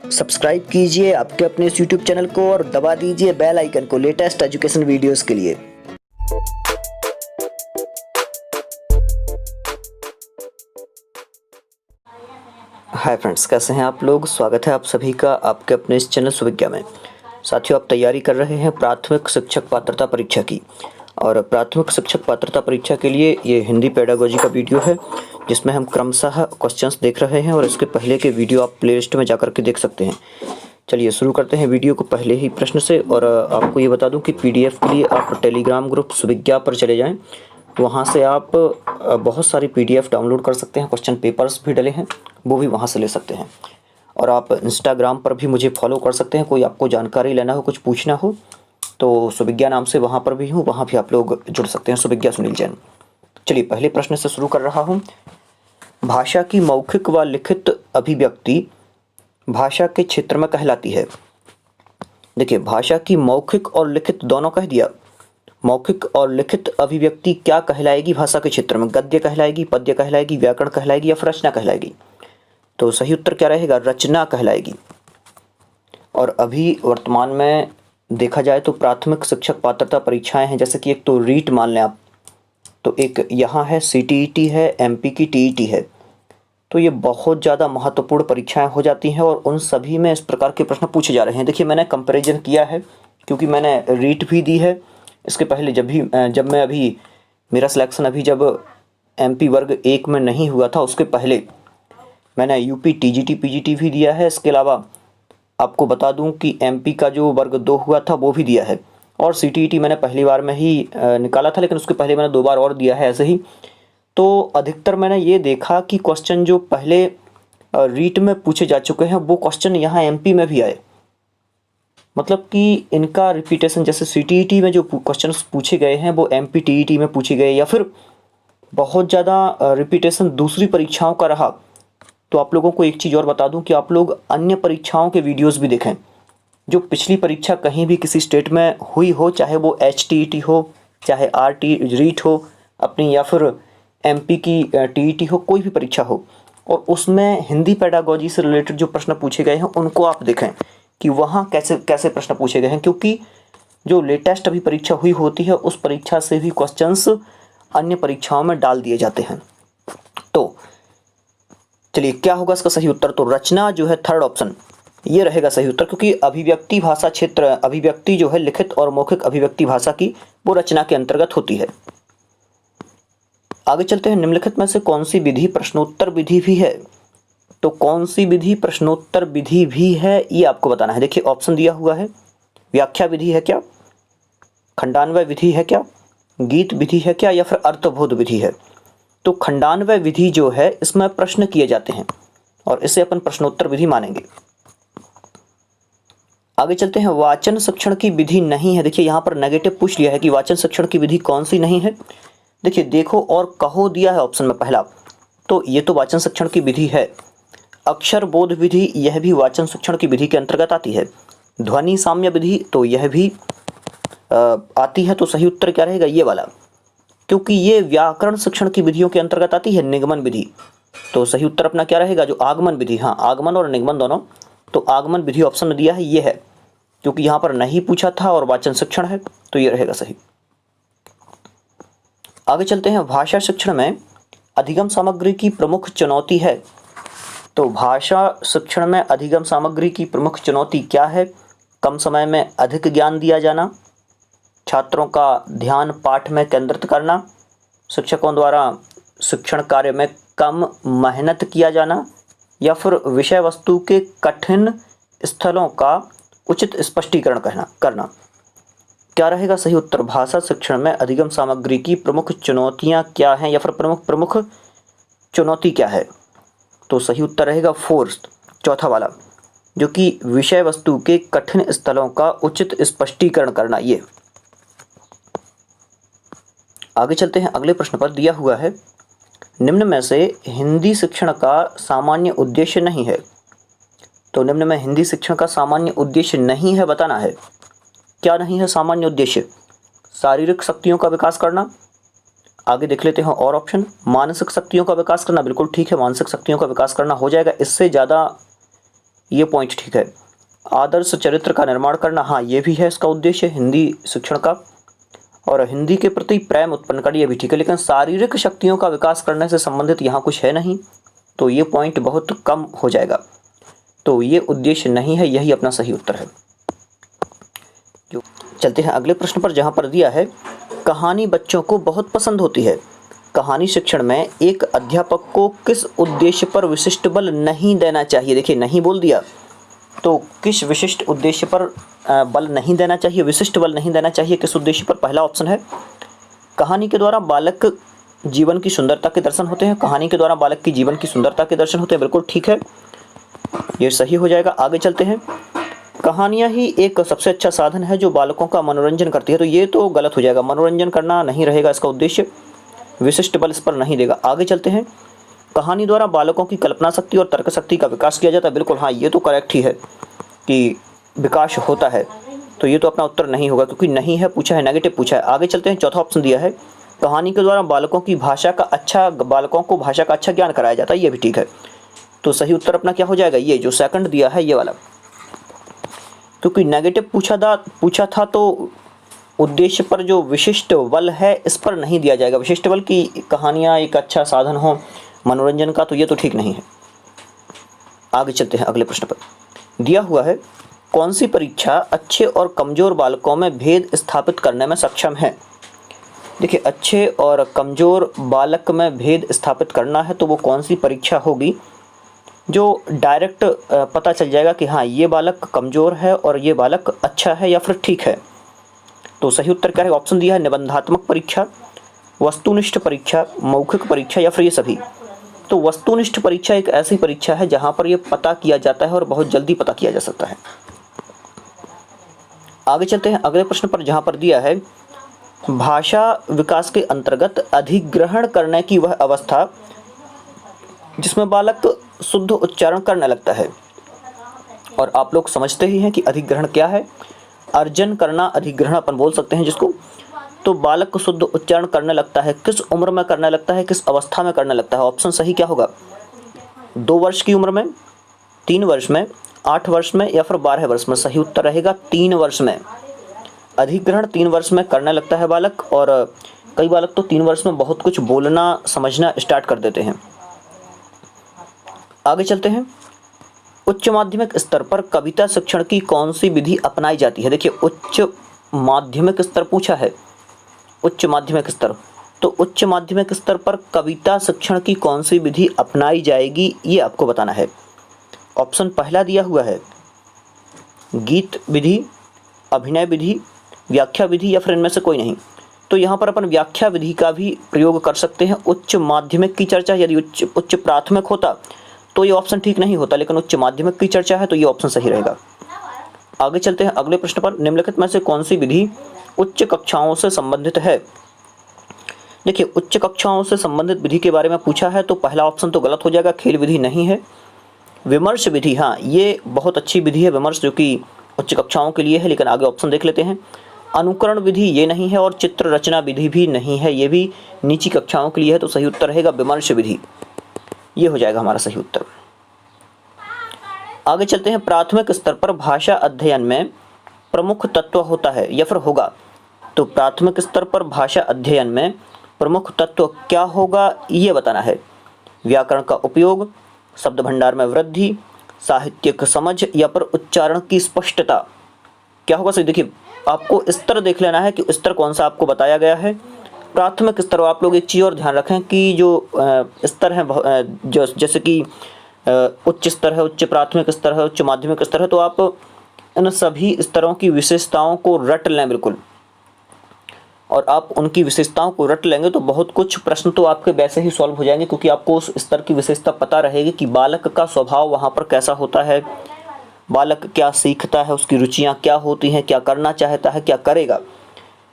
Subscribe कीजिए आपके अपने इस YouTube चैनल को और दबा दीजिए बेल आइकन को लेटेस्ट एजुकेशन वीडियोस के लिए। हाय फ्रेंड्स, कैसे हैं आप लोग। स्वागत है आप सभी का आपके अपने इस चैनल सुविज्ञा में। साथियों, आप तैयारी कर रहे हैं प्राथमिक शिक्षक पात्रता परीक्षा की, और प्राथमिक शिक्षक पात्रता परीक्षा के लिए ये हिंदी पेडागोजी का वीडियो है जिसमें हम क्रमशः क्वेश्चंस देख रहे हैं, और इसके पहले के वीडियो आप प्लेलिस्ट में जाकर के देख सकते हैं। चलिए शुरू करते हैं वीडियो को पहले ही प्रश्न से। और आपको ये बता दूं कि PDF के लिए आप टेलीग्राम ग्रुप सुविज्ञा पर चले जाएं, वहाँ से आप बहुत सारी PDF डाउनलोड कर सकते हैं। क्वेश्चन पेपर्स भी डले हैं, वो भी वहाँ से ले सकते हैं। और आप इंस्टाग्राम पर भी मुझे फॉलो कर सकते हैं। कोई आपको जानकारी लेना हो, कुछ पूछना हो तो सुविज्ञा नाम से वहाँ पर भी हूँ, वहाँ भी आप लोग जुड़ सकते हैं, सुविज्ञा सुनील जैन। चलिए पहले प्रश्न से शुरू कर रहा हूँ। भाषा की मौखिक व लिखित अभिव्यक्ति भाषा के क्षेत्र में कहलाती है। देखिए, भाषा की मौखिक और लिखित दोनों कह दिया। मौखिक और लिखित अभिव्यक्ति क्या कहलाएगी भाषा के क्षेत्र में? गद्य कहलाएगी, पद्य कहलाएगी, व्याकरण कहलाएगी या फिर रचना कहलाएगी? तो सही उत्तर क्या रहेगा? रचना कहलाएगी। और अभी वर्तमान में देखा जाए तो प्राथमिक शिक्षक पात्रता परीक्षाएं हैं, जैसे कि एक तो रीट मान लें आप, तो एक यहाँ है CTET है, MP की TET है। तो ये बहुत ज़्यादा महत्वपूर्ण परीक्षाएं हो जाती हैं और उन सभी में इस प्रकार के प्रश्न पूछे जा रहे हैं। देखिए, मैंने कंपैरिजन किया है क्योंकि मैंने रीट भी दी है इसके पहले। जब मैं अभी मेरा सिलेक्शन अभी जब MP वर्ग 1 में नहीं हुआ था, उसके पहले मैंने UP TGT PGT भी दिया है। इसके अलावा आपको बता दूं कि MP का जो वर्ग 2 हुआ था वो भी दिया है, और CTET मैंने पहली बार में ही निकाला था, लेकिन उसके पहले मैंने 2 बार और दिया है ऐसे ही। तो अधिकतर मैंने ये देखा कि क्वेश्चन जो पहले रीट में पूछे जा चुके हैं वो क्वेश्चन यहाँ MP में भी आए। मतलब कि इनका रिपीटेशन, जैसे CTET में जो क्वेश्चन पूछे गए हैं वो MP TET में पूछे गए, या फिर बहुत ज़्यादा रिपीटेशन दूसरी परीक्षाओं का रहा। तो आप लोगों को एक चीज़ और बता दूं कि आप लोग अन्य परीक्षाओं के वीडियोस भी देखें। जो पिछली परीक्षा कहीं भी किसी स्टेट में हुई हो, चाहे वो HTET हो, चाहे RT रीट हो अपनी, या फिर MP की TET हो, कोई भी परीक्षा हो, और उसमें हिंदी पेडागोजी से रिलेटेड जो प्रश्न पूछे गए हैं उनको आप देखें कि वहाँ कैसे कैसे प्रश्न पूछे गए हैं। क्योंकि जो लेटेस्ट अभी परीक्षा हुई होती है उस परीक्षा से भी क्वेश्चंस अन्य परीक्षाओं में डाल दिए जाते हैं। तो चलिए, क्या होगा इसका सही उत्तर? तो रचना जो है, थर्ड ऑप्शन ये रहेगा सही उत्तर, क्योंकि अभिव्यक्ति भाषा क्षेत्र, अभिव्यक्ति जो है लिखित और मौखिक अभिव्यक्ति भाषा की, वो रचना के अंतर्गत होती है। आगे चलते हैं। निम्नलिखित में से कौन सी विधि प्रश्नोत्तर विधि भी है? तो कौन सी विधि प्रश्नोत्तर विधि भी है ये आपको बताना है। देखिए, ऑप्शन दिया हुआ है। व्याख्या विधि है क्या, खंडान्वय विधि है क्या, गीत विधि है क्या, या फिर अर्थबोध विधि है? तो खंडान्वय विधि जो है इसमें प्रश्न किए जाते हैं और इसे अपन प्रश्नोत्तर विधि मानेंगे। आगे चलते हैं। वाचन शिक्षण की विधि नहीं है। देखिए, यहाँ पर नेगेटिव पूछ लिया है कि वाचन शिक्षण की विधि कौन सी नहीं है। देखिए, देखो और कहो दिया है ऑप्शन में पहला, तो ये तो वाचन शिक्षण की विधि है। अक्षर बोध विधि, यह भी वाचन शिक्षण की विधि के अंतर्गत आती है। ध्वनि साम्य विधि, तो यह भी आती है। तो सही उत्तर क्या रहेगा? ये वाला, क्योंकि ये व्याकरण शिक्षण की विधियों के अंतर्गत आती है, निगमन विधि। तो सही उत्तर अपना क्या रहेगा? जो आगमन विधि, हाँ, आगमन और निगमन दोनों। तो आगमन विधि ऑप्शन में दिया है, ये है, क्योंकि यहाँ पर नहीं पूछा था और वाचन शिक्षण है, तो ये रहेगा सही। आगे चलते हैं। भाषा शिक्षण में अधिगम सामग्री की प्रमुख चुनौती है। तो भाषा शिक्षण में अधिगम सामग्री की प्रमुख चुनौती क्या है? कम समय में अधिक ज्ञान दिया जाना, छात्रों का ध्यान पाठ में केंद्रित करना, शिक्षकों द्वारा शिक्षण कार्य में कम मेहनत किया जाना, या फिर विषय वस्तु के कठिन स्थलों का उचित स्पष्टीकरण करना। क्या रहेगा सही उत्तर? भाषा शिक्षण में अधिगम सामग्री की प्रमुख चुनौतियां क्या हैं, या फिर प्रमुख चुनौती क्या है? तो सही उत्तर रहेगा फोर्थ, चौथा वाला, जो कि विषय वस्तु के कठिन स्थलों का उचित स्पष्टीकरण करना। ये आगे चलते हैं। अगले प्रश्न पर दिया हुआ है, निम्न में से हिंदी शिक्षण का सामान्य उद्देश्य नहीं है। तो निम्न में हिंदी शिक्षण का सामान्य उद्देश्य नहीं है, बताना है। क्या नहीं है सामान्य उद्देश्य? शारीरिक शक्तियों का विकास करना। आगे देख लेते हैं और ऑप्शन। मानसिक शक्तियों का विकास करना, बिल्कुल ठीक है, मानसिक शक्तियों का विकास करना हो जाएगा। इससे ज़्यादा ये पॉइंट ठीक है। आदर्श चरित्र का निर्माण करना, हाँ ये भी है इसका उद्देश्य हिंदी शिक्षण का। और हिंदी के प्रति प्रेम उत्पन्न करना, ये भी ठीक है। लेकिन शारीरिक शक्तियों का विकास करने से संबंधित यहाँ कुछ है नहीं, तो ये पॉइंट बहुत कम हो जाएगा। तो ये उद्देश्य नहीं है, यही अपना सही उत्तर है। जो चलते हैं अगले प्रश्न पर, जहाँ पर दिया है कहानी बच्चों को बहुत पसंद होती है। कहानी शिक्षण में एक अध्यापक को किस उद्देश्य पर विशिष्ट बल नहीं देना चाहिए? देखिए नहीं बोल दिया, तो किस विशिष्ट उद्देश्य पर बल नहीं देना चाहिए, विशिष्ट बल नहीं देना चाहिए, किस उद्देश्य पर? पहला ऑप्शन है कहानी के द्वारा बालक जीवन की सुंदरता के दर्शन होते हैं। कहानी के द्वारा बालक की जीवन की सुंदरता के दर्शन होते हैं, बिल्कुल ठीक है, ये सही हो जाएगा। आगे चलते हैं, कहानियाँ ही एक सबसे अच्छा साधन है जो बालकों का मनोरंजन करती है। तो ये तो गलत हो जाएगा, मनोरंजन करना नहीं रहेगा इसका उद्देश्य, विशिष्ट बल इस पर नहीं देगा। आगे चलते हैं, कहानी द्वारा बालकों की कल्पना शक्ति और तर्क शक्ति का विकास किया जाता है। बिल्कुल हाँ, ये तो करेक्ट ही है कि विकास होता है, तो ये तो अपना उत्तर नहीं होगा क्योंकि नहीं है पूछा है, नेगेटिव पूछा है। आगे चलते हैं, चौथा ऑप्शन दिया है कहानी के द्वारा बालकों को भाषा का अच्छा ज्ञान कराया जाता है, ये भी ठीक है। तो सही उत्तर अपना क्या हो जाएगा? ये जो सेकंड दिया है ये वाला, क्योंकि नेगेटिव पूछा था तो उद्देश्य पर जो विशिष्ट बल है इस पर नहीं दिया जाएगा। विशिष्ट बल की कहानियाँ एक अच्छा साधन हो मनोरंजन का, तो ये तो ठीक नहीं है। आगे चलते हैं अगले प्रश्न पर। दिया हुआ है कौन सी परीक्षा अच्छे और कमज़ोर बालकों में भेद स्थापित करने में सक्षम है? देखिए अच्छे और कमज़ोर बालक में भेद स्थापित करना है तो वो कौन सी परीक्षा होगी जो डायरेक्ट पता चल जाएगा कि हाँ ये बालक कमज़ोर है और ये बालक अच्छा है या फिर ठीक है? तो सही उत्तर क्या है? ऑप्शन दिया है निबंधात्मक परीक्षा, वस्तुनिष्ठ परीक्षा, मौखिक परीक्षा या फिर ये सभी। तो वस्तुनिष्ठ परीक्षा एक ऐसी परीक्षा है जहां पर ये पता किया जाता है और बहुत जल्दी पता किया जा सकता है। आगे चलते हैं अगले प्रश्न पर, जहां पर दिया है भाषा विकास के अंतर्गत अधिग्रहण करने की वह अवस्था जिसमें बालक शुद्ध उच्चारण करने लगता है। और आप लोग समझते ही हैं कि अधिग्रहण क्या है। अर्जन करना अधिग्रहण अपन बोल सकते हैं जिसको। तो बालक शुद्ध उच्चारण करने लगता है, किस उम्र में करने लगता है, किस अवस्था में करने लगता है? ऑप्शन सही क्या होगा? 2 वर्ष की उम्र में, 3 वर्ष में, 8 वर्ष में या फिर 12 वर्ष में? सही उत्तर रहेगा 3 वर्ष में। अधिग्रहण 3 वर्ष में करने लगता है बालक, और कई बालक तो 3 वर्ष में बहुत कुछ बोलना समझना स्टार्ट कर देते हैं। आगे चलते हैं, उच्च माध्यमिक स्तर पर कविता शिक्षण की कौन सी विधि अपनाई जाती है? देखिए उच्च माध्यमिक स्तर पूछा है, उच्च माध्यमिक स्तर, तो उच्च माध्यमिक स्तर पर कविता शिक्षण की कौन सी विधि अपनाई जाएगी ये आपको बताना है। ऑप्शन पहला दिया हुआ है गीत विधि, अभिनय विधि, व्याख्या विधि या फिर इनमें से कोई नहीं। तो यहाँ पर अपन व्याख्या विधि का भी प्रयोग कर सकते हैं। उच्च माध्यमिक की चर्चा यदि उच्च प्राथमिक होता तो ये ऑप्शन ठीक नहीं होता, लेकिन उच्च माध्यमिक की चर्चा है तो ये ऑप्शन सही रहेगा। आगे चलते हैं अगले प्रश्न पर, निम्नलिखित में से कौन सी विधि उच्च कक्षाओं से संबंधित है? देखिए उच्च कक्षाओं से संबंधित विधि के बारे में पूछा है तो पहला ऑप्शन तो गलत हो जाएगा, खेल विधि नहीं है। विमर्श विधि, हाँ ये बहुत अच्छी विधि है विमर्श, जो कि उच्च कक्षाओं के लिए है, लेकिन आगे ऑप्शन देख लेते हैं। अनुकरण विधि ये नहीं है, और चित्र रचना विधि भी नहीं है, ये भी नीची कक्षाओं के लिए है। तो सही उत्तर रहेगा विमर्श विधि, ये हो जाएगा हमारा सही उत्तर। आगे चलते हैं, प्राथमिक स्तर पर भाषा अध्ययन में प्रमुख तत्व होता है या फिर होगा? तो प्राथमिक स्तर पर भाषा अध्ययन में प्रमुख तत्व क्या होगा ये बताना है। व्याकरण का उपयोग, शब्द भंडार में वृद्धि, साहित्यिक समझ या फिर उच्चारण की स्पष्टता? क्या होगा सही? देखिए आपको स्तर देख लेना है कि स्तर कौन सा आपको बताया गया है। प्राथमिक स्तर, आप लोग एक चीज़ और ध्यान रखें कि जो स्तर है जैसे कि उच्च स्तर है, उच्च प्राथमिक स्तर है, उच्च माध्यमिक स्तर है, तो आप इन सभी स्तरों की विशेषताओं को रट लें बिल्कुल, और आप उनकी विशेषताओं को रट लेंगे तो बहुत कुछ प्रश्न तो आपके वैसे ही सॉल्व हो जाएंगे, क्योंकि आपको उस स्तर की विशेषता पता रहेगी कि बालक का स्वभाव वहाँ पर कैसा होता है, बालक क्या सीखता है, उसकी रुचियाँ क्या होती हैं, क्या करना चाहता है, क्या करेगा।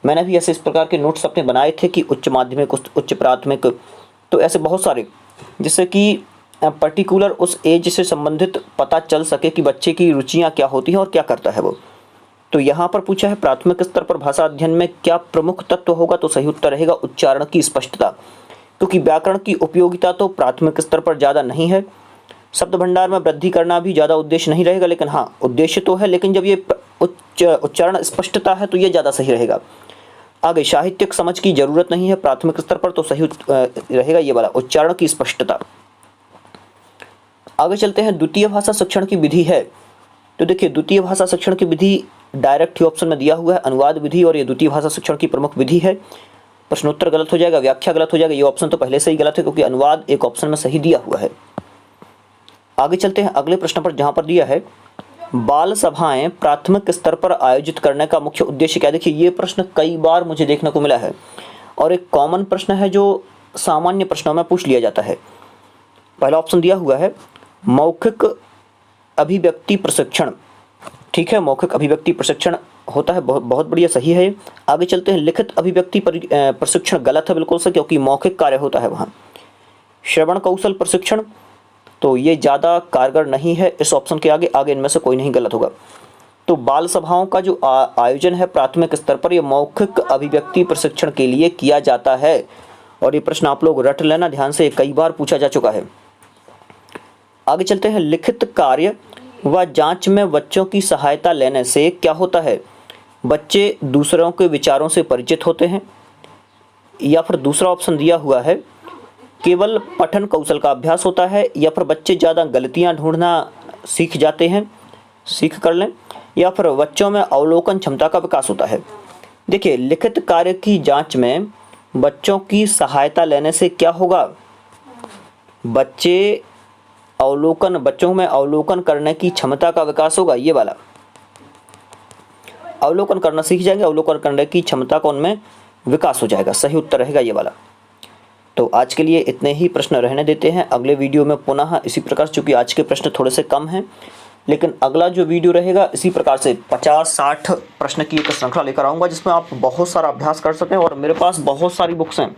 मैंने भी ऐसे इस प्रकार के नोट्स अपने बनाए थे कि उच्च माध्यमिक, उच्च प्राथमिक, तो ऐसे बहुत सारे, जिससे कि पर्टिकुलर उस एज से संबंधित पता चल सके कि बच्चे की रुचियाँ क्या होती हैं और क्या करता है वो। तो यहाँ पर पूछा है प्राथमिक स्तर पर भाषा अध्ययन में क्या प्रमुख तत्व होगा? तो सही उत्तर रहेगा उच्चारण की स्पष्टता, क्योंकि व्याकरण की उपयोगिता तो प्राथमिक स्तर पर ज़्यादा नहीं है। शब्द भंडार में वृद्धि करना भी ज़्यादा उद्देश्य नहीं रहेगा, लेकिन हाँ उद्देश्य तो है, लेकिन जब ये उच्चारण स्पष्टता है तो ये ज़्यादा सही रहेगा। आगे, साहित्यिक समझ की जरूरत नहीं है प्राथमिक स्तर पर, तो सही रहेगा ये वाला, उच्चारण की स्पष्टता। आगे चलते हैं, द्वितीय भाषा शिक्षण की विधि है। तो देखिए, द्वितीय भाषा शिक्षण की विधि डायरेक्ट ही ऑप्शन में दिया हुआ है, अनुवाद विधि, और ये द्वितीय भाषा शिक्षण की प्रमुख विधि है। प्रश्नोत्तर गलत हो जाएगा, व्याख्या गलत हो जाएगा, ये ऑप्शन तो पहले से ही गलत है क्योंकि अनुवाद एक ऑप्शन में सही दिया हुआ है। आगे चलते हैं अगले प्रश्न पर, जहां पर दिया है बाल सभाएं प्राथमिक स्तर पर आयोजित करने का मुख्य उद्देश्य क्या। देखिए, ये प्रश्न कई बार मुझे देखने को मिला है और एक कॉमन प्रश्न है जो सामान्य प्रश्नों में पूछ लिया जाता है। पहला ऑप्शन दिया हुआ है मौखिक अभिव्यक्ति प्रशिक्षण। ठीक है, मौखिक अभिव्यक्ति प्रशिक्षण होता है, बहुत बढ़िया, सही है। आगे चलते हैं, लिखित अभिव्यक्ति प्रशिक्षण गलत है बिल्कुल से, क्योंकि मौखिक कार्य होता है वहाँ। श्रवण कौशल प्रशिक्षण, तो ये ज़्यादा कारगर नहीं है इस ऑप्शन के आगे, इनमें से कोई नहीं गलत होगा। तो बाल सभाओं का जो आयोजन है प्राथमिक स्तर पर, ये मौखिक अभिव्यक्ति प्रशिक्षण के लिए किया जाता है, और ये प्रश्न आप लोग रट लेना ध्यान से, कई बार पूछा जा चुका है। आगे चलते हैं, लिखित कार्य व जांच में बच्चों की सहायता लेने से क्या होता है। बच्चे दूसरों के विचारों से परिचित होते हैं, या फिर दूसरा ऑप्शन दिया हुआ है केवल पठन कौशल का अभ्यास होता है, या फिर बच्चे ज़्यादा गलतियां ढूंढना सीख जाते हैं, सीख कर लें, या फिर बच्चों में अवलोकन क्षमता का विकास होता है। देखिए, लिखित कार्य की जांच में बच्चों की सहायता लेने से क्या होगा, बच्चों में अवलोकन करने की क्षमता का विकास होगा, ये वाला, अवलोकन करना सीख जाएंगे, अवलोकन करने की क्षमता का उनमें विकास हो जाएगा, सही उत्तर रहेगा ये वाला। तो आज के लिए इतने ही प्रश्न रहने देते हैं, अगले वीडियो में पुनः इसी प्रकार, चूंकि आज के प्रश्न थोड़े से कम हैं, लेकिन अगला जो वीडियो रहेगा इसी प्रकार से 50-60 प्रश्न की एक श्रृंखला लेकर आऊँगा, जिसमें आप बहुत सारा अभ्यास कर सकें। और मेरे पास बहुत सारी बुक्स हैं,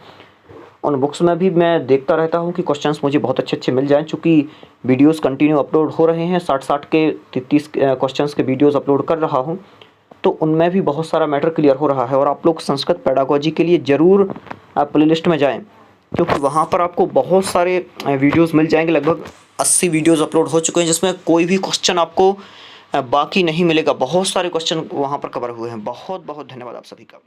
उन बुक्स में भी मैं देखता रहता हूँ कि क्वेश्चंस मुझे बहुत अच्छे मिल जाएं, चूँकि वीडियोस कंटिन्यू अपलोड हो रहे हैं, 60 के 30 क्वेश्चंस के वीडियोस अपलोड कर रहा हूँ, तो उनमें भी बहुत सारा मैटर क्लियर हो रहा है। और आप लोग संस्कृत पेडागोजी के लिए ज़रूर प्लेलिस्ट में जाएँ, क्योंकि वहाँ पर आपको बहुत सारे वीडियोस मिल जाएंगे, लगभग 80 वीडियोस अपलोड हो चुके हैं, जिसमें कोई भी क्वेश्चन आपको बाकी नहीं मिलेगा, बहुत सारे क्वेश्चन वहाँ पर कवर हुए हैं। बहुत बहुत धन्यवाद आप सभी का।